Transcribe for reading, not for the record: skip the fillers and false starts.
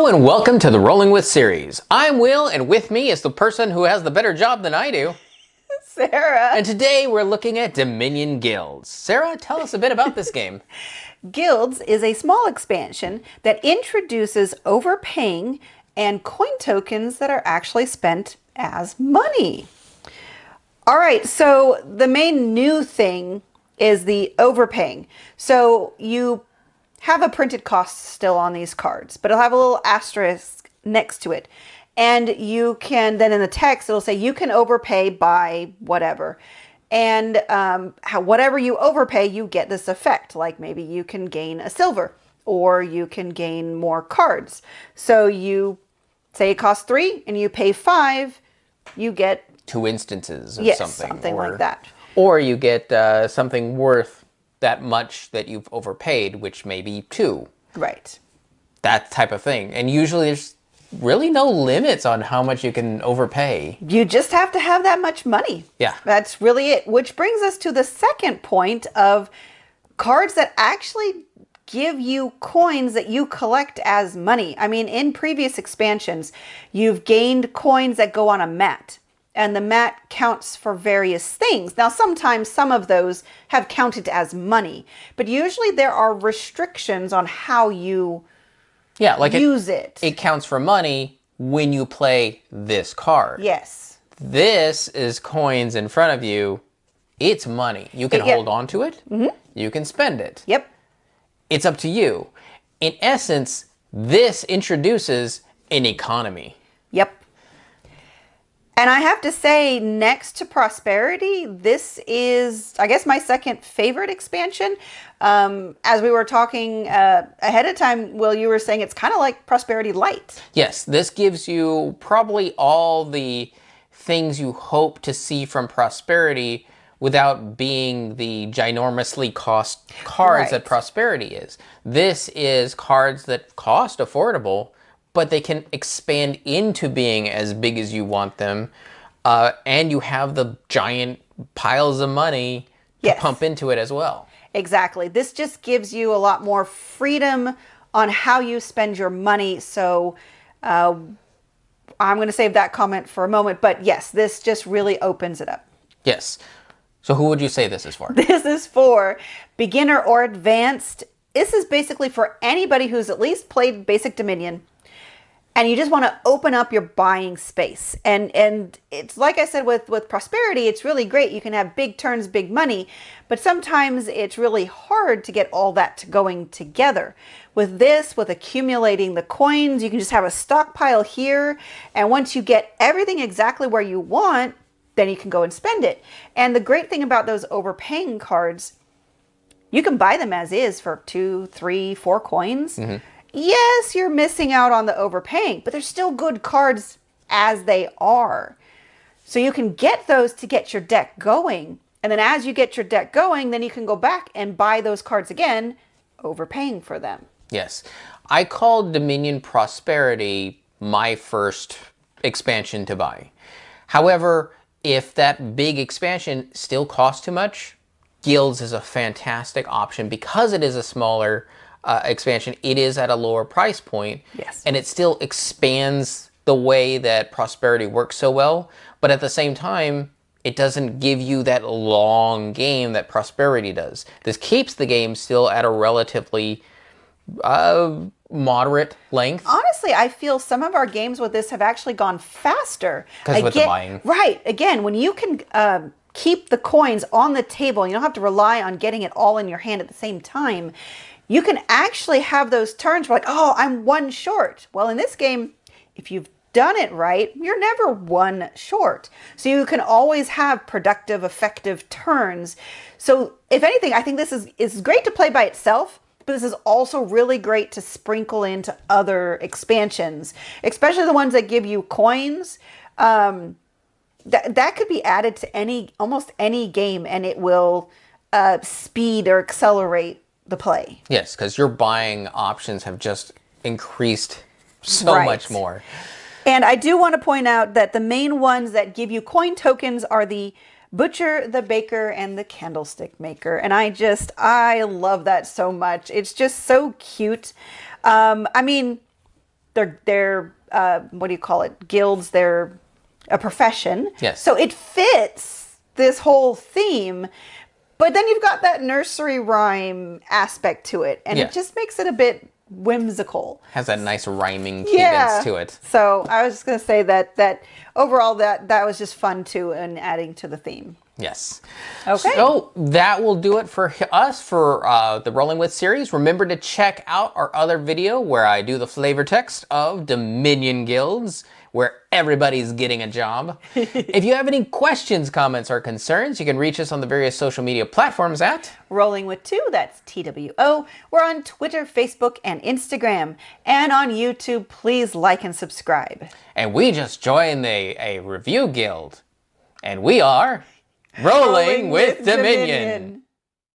Hello and welcome to the Rolling With series. I'm Will, and with me is the person who has the better job than I do, Sarah. And today we're looking at Dominion Guilds. Sarah, tell us a bit about this game. Guilds is a small expansion that introduces overpaying and coin tokens that are actually spent as money. All right, so the main new thing is the overpaying. So you have a printed cost still on these cards, but it'll have a little asterisk next to it. And you can, then in the text, it'll say you can overpay by whatever. And whatever you overpay, you get this effect. Like maybe you can gain a silver or you can gain more cards. So you say it costs 3 and you pay 5, you get 2 instances of something like that. Or you get something worth that much that you've overpaid, which may be 2. Right. That type of thing. And usually there's really no limits on how much you can overpay. You just have to have that much money. Yeah. That's really it. Which brings us to the second point of cards that actually give you coins that you collect as money. I mean, in previous expansions, you've gained coins that go on a mat. And the mat counts for various things. Now, sometimes some of those have counted as money, but usually there are restrictions on how you use it. It counts for money when you play this card. Yes. This is coins in front of you. It's money. You can hold on to it. Mm-hmm. You can spend it. Yep. It's up to you. In essence, this introduces an economy. Yep. And I have to say, next to Prosperity, this is, I guess, my second favorite expansion. As we were talking ahead of time, Will, you were saying it's kind of like Prosperity Light. Yes, this gives you probably all the things you hope to see from Prosperity without being the ginormously cost cards that Prosperity is. This is cards that cost affordable, but they can expand into being as big as you want them. And you have the giant piles of money to pump into it as well. Exactly. This just gives you a lot more freedom on how you spend your money. So I'm going to save that comment for a moment. But yes, this just really opens it up. Yes. So who would you say this is for? This is for beginner or advanced. This is basically for anybody who's at least played Basic Dominion. And you just want to open up your buying space. And it's like I said with Prosperity, it's really great. You can have big turns, big money. But sometimes it's really hard to get all that going together. With this, with accumulating the coins, you can just have a stockpile here. And once you get everything exactly where you want, then you can go and spend it. And the great thing about those overpaying cards, you can buy them as is for 2, 3, 4 coins. Mm-hmm. Yes, you're missing out on the overpaying, but they're still good cards as they are. So you can get those to get your deck going. And then as you get your deck going, then you can go back and buy those cards again, overpaying for them. Yes. I called Dominion Prosperity my first expansion to buy. However, if that big expansion still costs too much, Guilds is a fantastic option because it is a smaller expansion. It is at a lower price point. Yes. And it still expands the way that Prosperity works so well. But at the same time, it doesn't give you that long game that Prosperity does. This keeps the game still at a relatively moderate length. Honestly, I feel some of our games with this have actually gone faster. Because with the buying. Right. Again, when you can keep the coins on the table, you don't have to rely on getting it all in your hand at the same time. You can actually have those turns where like, oh, I'm 1 short. Well, in this game, if you've done it right, you're never 1 short. So you can always have productive, effective turns. So if anything, I think this is great to play by itself, but this is also really great to sprinkle into other expansions, especially the ones that give you coins. That could be added to almost any game, and it will speed or accelerate the play. Yes, because your buying options have just increased so much more. And I do want to point out that the main ones that give you coin tokens are the Butcher, the Baker, and the Candlestick Maker. And I love that so much. It's just so cute. I mean, they're what do you call it? Guilds. They're a profession. Yes. So it fits this whole theme. But then you've got that nursery rhyme aspect to it, and Yeah. it just makes it a bit whimsical. Has that nice rhyming cadence to it. So I was just going to say that overall that was just fun too, and adding to the theme. Yes. Okay. So that will do it for us for the Rolling With series. Remember to check out our other video where I do the flavor text of Dominion Guilds, where everybody's getting a job. If you have any questions, comments, or concerns, you can reach us on the various social media platforms at Rolling with Two, that's TWO. We're on Twitter, Facebook, and Instagram. And on YouTube, please like and subscribe. And we just joined a review guild. And we are Rolling with Dominion.